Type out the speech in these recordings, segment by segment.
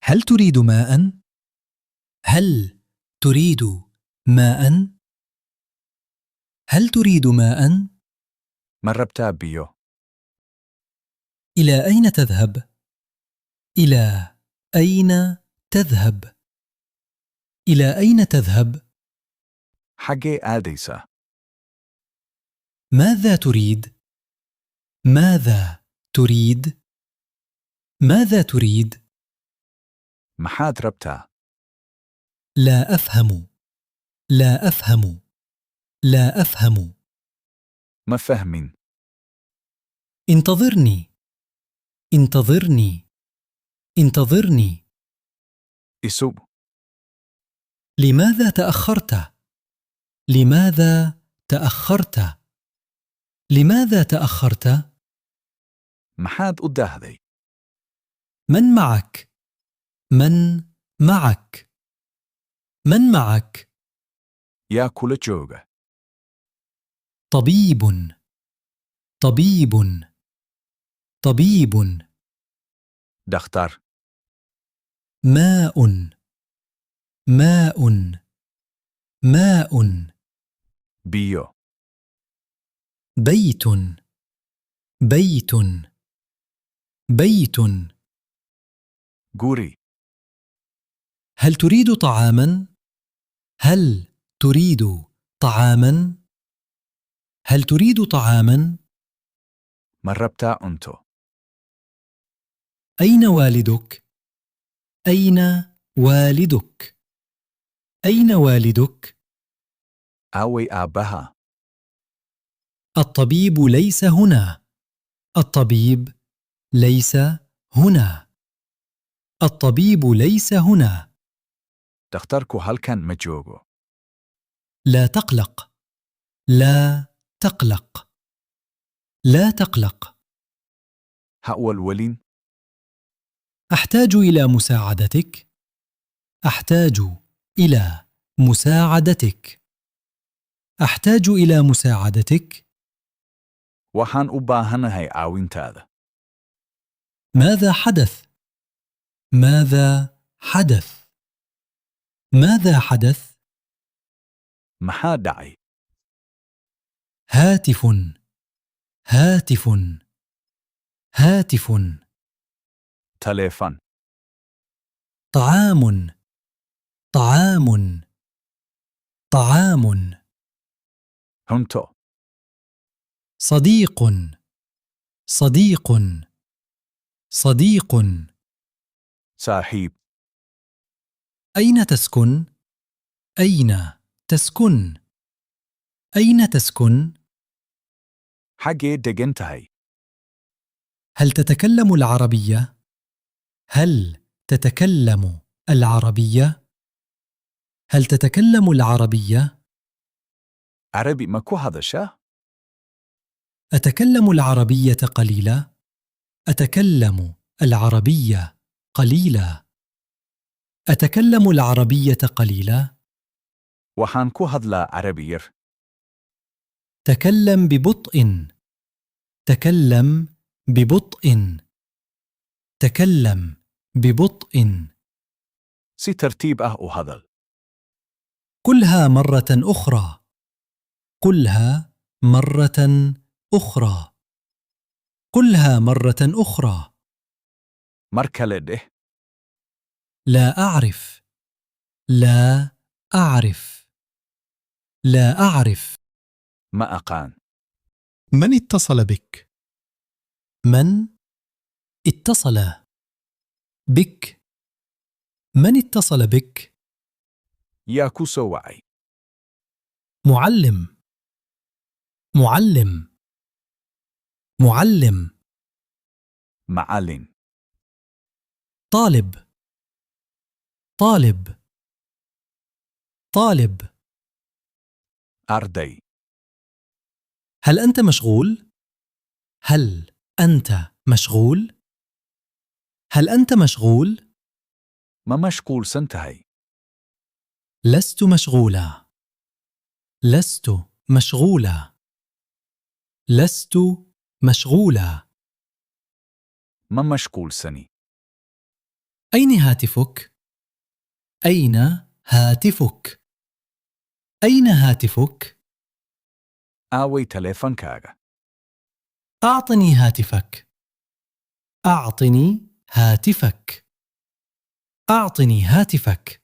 هل تريد ماء؟ هل تريد ماء؟ هل تريد ماء؟ مربتا بيو. إلى أين تذهب؟ إلى أين تذهب؟ إلى أين تذهب؟ حقي آديسا. ماذا تريد؟ ماذا تريد؟ ماذا تريد؟ محاد ربتا. لا أفهم. لا أفهم. لا أفهم. ما فهمين. انتظرني. انتظرني. انتظرني. إسو. لماذا تأخرت؟ لماذا تأخرت؟ لماذا تأخرت؟ محاد أداهدي. من معك؟ من معك؟ من معك؟ ياكل جوغا. طبيب. طبيب. طبيب. دختر. ماء. ماء. ماء. بيو. بيت. بيت. بيت. غوري. هل تريد طعاما؟ هل تريد طعاما؟ هل تريد طعاما؟ مربتا أنتو. أين والدك؟ أين والدك؟ أين والدك؟ أوي آبها. الطبيب ليس هنا. الطبيب ليس هنا. الطبيب ليس هنا. دختركو هل كان مجوغو. لا تقلق. لا تقلق. لا تقلق. هأول ولين. أحتاج إلى مساعدتك. أحتاج إلى مساعدتك. أحتاج إلى مساعدتك. وحان أباهن هاي آوين تاذا. ماذا حدث؟ ماذا حدث؟ ماذا حدث؟ محاد دعي. هاتف. هاتف. هاتف. تليفون. طعام. طعام. طعام. هنتو. صديق. صديق. صديق. صاحب. أين تسكن؟ أين تسكن؟ أين تسكن؟ حقي دقنتهي. هل تتكلم العربية؟ هل تتكلم العربية؟ هل تتكلم العربية؟ عربي ماكو هذا شاه؟ أتكلم العربية قليلا. أتكلم العربية قليلا. أتكلم العربية قليلا. وحان كو هذلا عربير. تكلم ببطء. تكلم ببطء. تكلم ببطء. سي ترتيب هذل. قلها مرة أخرى. قلها مرة أخرى. قلها مرة أخرى. مركلده. لا أعرف. لا أعرف. لا أعرف. ما أقان. من اتصل بك؟ من اتصل بك؟ من اتصل بك؟ ياكو سوعي. معلم. معلم. معلم. معلن. طالب. طالب. طالب. أردي. هل أنت مشغول؟ هل أنت مشغول؟ هل أنت مشغول؟ ما مشغول سنتهي. لست مشغولا. لست مشغولا. لست مشغولا. ما مشغول سني. أين هاتفك؟ أين هاتفك؟ أين هاتفك؟ Aaway taleefankaaga. أعطني هاتفك. أعطني هاتفك. أعطني هاتفك.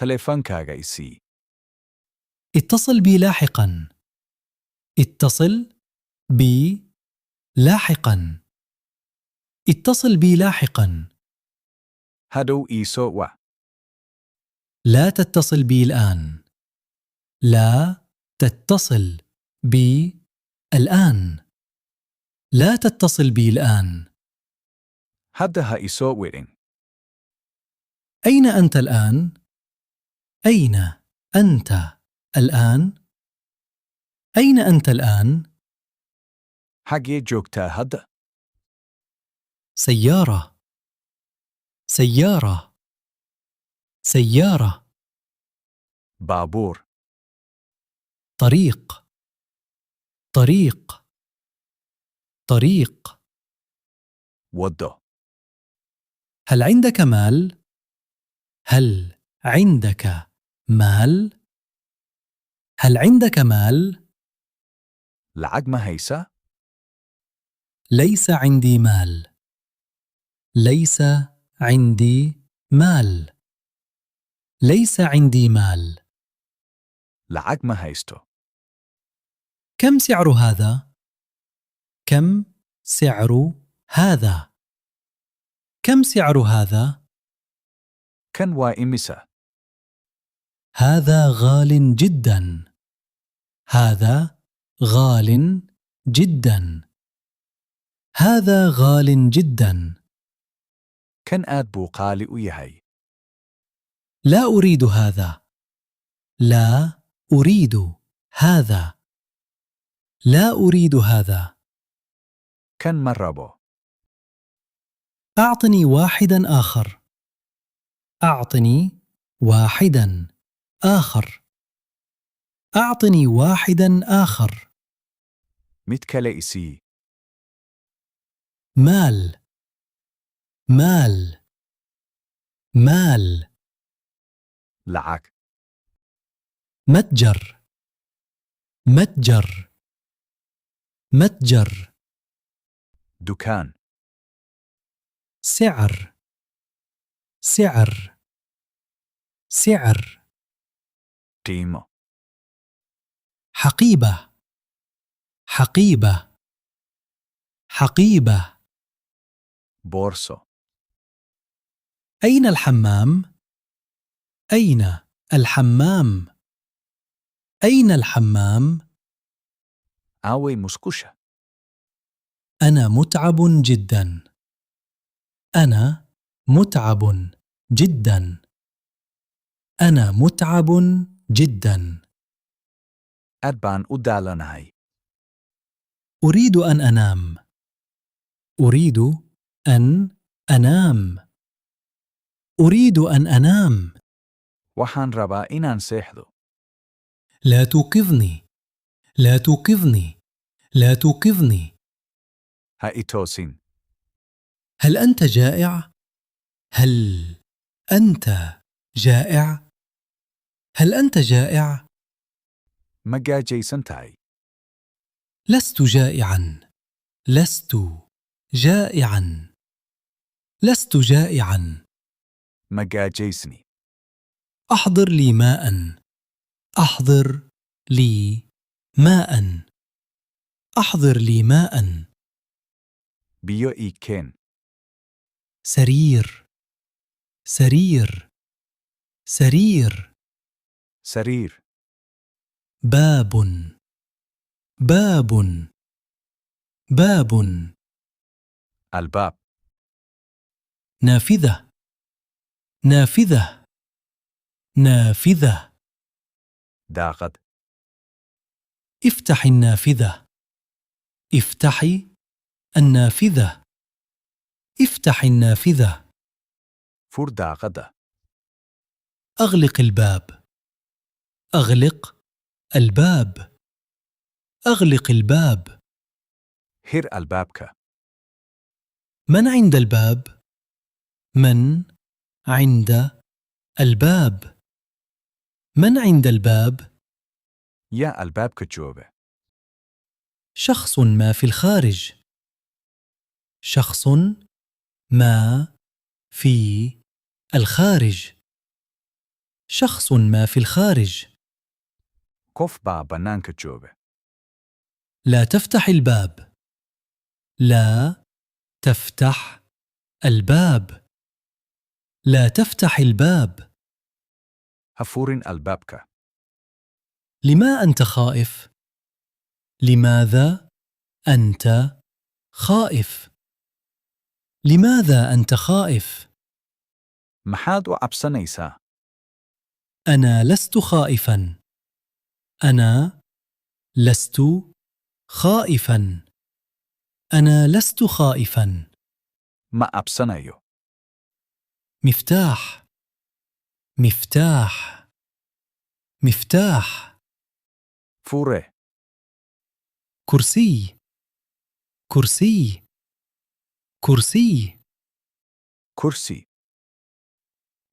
Taleefankaaga isii. اتصل بي لاحقا. اتصل بي لاحقا. اتصل بي لاحقا. Hadhow ii soo wac. لا تتصل بي الآن. لا تتصل بي الآن. لا تتصل بي الآن. Hadda ha i soo wicin. أين أنت الآن؟ أين أنت الآن؟ أين أنت الآن؟ Xaggee joogtaa hadda? سيارة. سيارة. سيارة. Baabuur. طريق. طريق. طريق. Waddo. هل عندك مال؟ هل عندك مال؟ هل عندك مال؟ Lacag ma haysaa? ليس عندي مال. ليس عندي مال. ليس عندي مال. Lacag ma haysto. كم سعر هذا؟ كم سعر هذا؟ كم سعر هذا؟ Kan waa imisa? هذا غال جدا. هذا غال جدا. هذا غال جدا. Kan aad buu qaali u yahay. لا أريد هذا. لا أريد هذا. لا أريد هذا. Kan ma rabo. أعطني واحدا آخر. أعطني واحدا آخر. أعطني واحدا آخر. Mid kale isii. مال. مال. مال. Lacag. متجر. متجر. متجر. Dukaan. سعر. سعر. سعر. Qiimo. حقيبة. حقيبة. حقيبة. Boorso. أين الحمام؟ أين الحمام؟ أين الحمام؟ Aaway musqusha. أنا متعب جدا. أنا متعب جدا. أنا متعب جدا. Aad baan u daalanahay. أريد أن أنام. أريد أن أنام. أريد أن أنام. Waxaan rabaa inaan seexdo. لا توقظني. لا توقظني. لا توقظني. Ha i toosin. هل أنت جائع؟ هل أنت جائع؟ هل أنت جائع؟ Ma gaajaysan tahay? لست جائعا. لست جائعا. لست جائعا. Ma gaajaysni. أحضر لي ماء. أحضر لي ماء. أحضر لي ماء. Biyo ii keen. سرير. سرير. سرير. Sariir. باب. باب. باب. Albaab. نافذة. نافذة. نافذة. Daaqad. افتح النافذة. افتحي النافذة. افتح النافذة. Fur daaqadda. أغلق الباب. أغلق الباب. أغلق الباب. Hir albaabka. من عند الباب؟ من عند الباب؟ من عند الباب؟ يا الباب كجوبة. شخص ما في الخارج. شخص ما في الخارج. شخص ما في الخارج. قف بابنان كجوبة. لا تفتح الباب. لا تفتح الباب. لا تفتح الباب. هفورين البابك. لما أنت خائف؟ لماذا أنت خائف؟ لماذا أنت خائف؟ محاد وعبسنيسا. أنا لست خائفا. أنا لست خائفا. أنا لست خائفا. ما عبسنيو. مفتاح. مفتاح. مفتاح. فوري. كرسي. كرسي. كرسي. كرسي.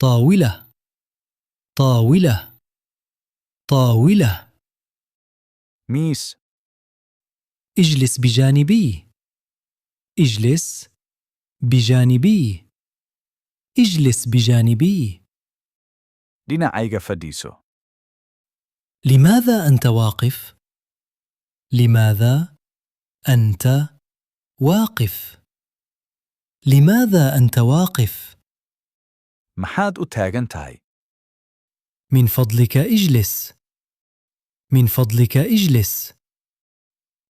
طاولة. طاولة. طاولة. ميس. اجلس بجانبي. اجلس بجانبي. اجلس بجانبي. دينا عيغا فديسو. لماذا أنت واقف؟ لماذا أنت واقف؟ لماذا أنت واقف؟ محاد وتاغن تاي. من فضلك اجلس. من فضلك اجلس.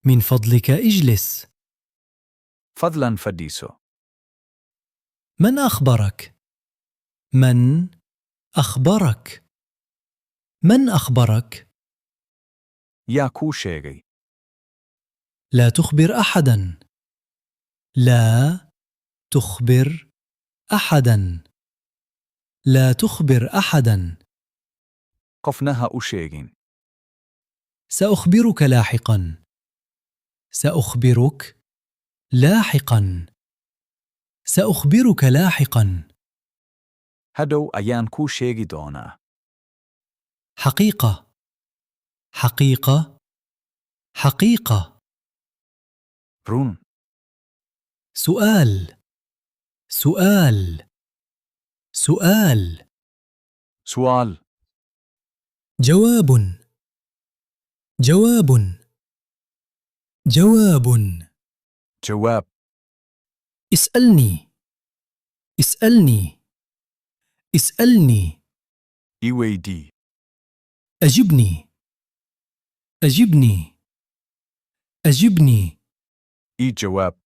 من فضلك اجلس. فضلا فديسو. من أخبرك؟ من أخبرك؟ من أخبرك؟ يا كوشيغي. لا تخبر أحدا. لا تخبر أحدا. لا تخبر أحدا. قفنها أوشيغين. سأخبرك لاحقا. سأخبرك لاحقا. سأخبرك لاحقا. هدو أيان كوشيغي دونا. حقيقة. حقيقة. حقيقة. رون. سؤال. سؤال. سؤال. سؤال. جواب. جواب. جواب. جواب. اسألني. اسألني. اسألني. إيويدي. أجبني. أجبني. أجبني. إي جواب.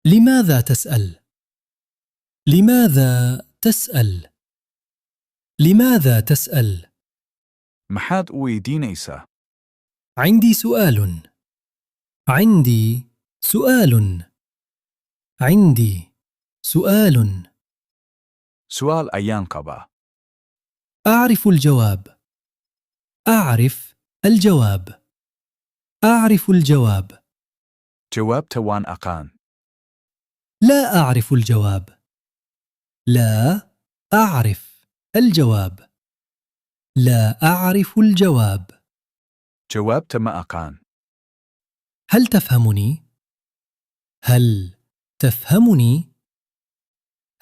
لماذا تسأل؟ لماذا تسأل؟ لماذا تسأل؟ محاد ويدين إيسا. عندي سؤال. عندي سؤال. عندي سؤال. سؤال أيان قبا. أعرف الجواب. أعرف الجواب. أعرف الجواب. جواب توان أقان. لا أعرف الجواب. لا أعرف الجواب. لا أعرف الجواب. جواب تما أقان. هل تفهمني؟ هل تفهمني؟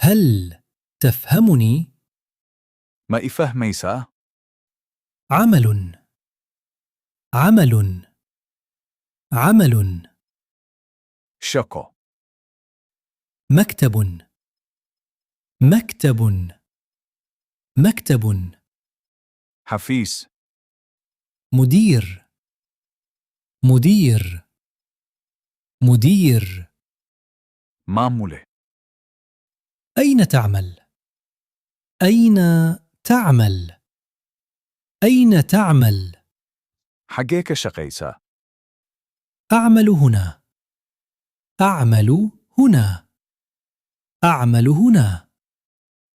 هل تفهمني؟ ما إفهم إيسا. عمل. عمل. عمل. شكو. مكتب. مكتب. مكتب. حفيس. مدير. مدير. مدير. مامولة. أين تعمل؟ أين تعمل؟ أين تعمل؟ حقيقة شقيسا. أعمل هنا. أعمل هنا. أعمل هنا.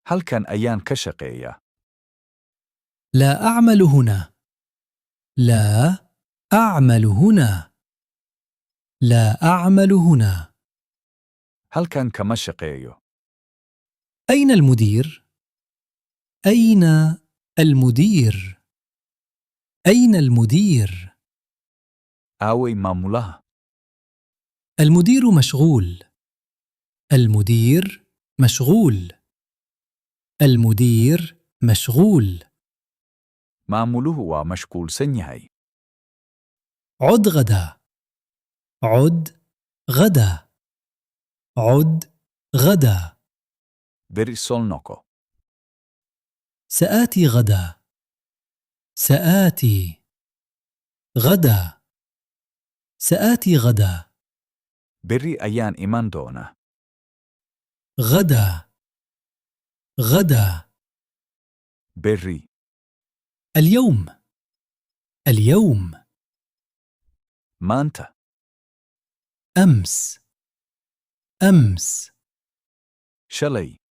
هل كان أيان كشقية؟ لا أعمل هنا. لا أعمل هنا. لا أعمل هنا. هل كان كمشقيو؟ أين المدير؟ أين المدير؟ أين المدير؟ Aaway maamulaha? المدير مشغول. المدير مشغول. المدير مشغول. Maamuluhu waa mashquulsan yahay. عد غدا. عد غدا. عد غدا. Beri soo noqo. سآتي غدا. سآتي غدا. سآتي غدا. Beri ayaan iman doona. غدا. غدا. Berri. اليوم. اليوم. Maanta. أمس. أمس. Shalay.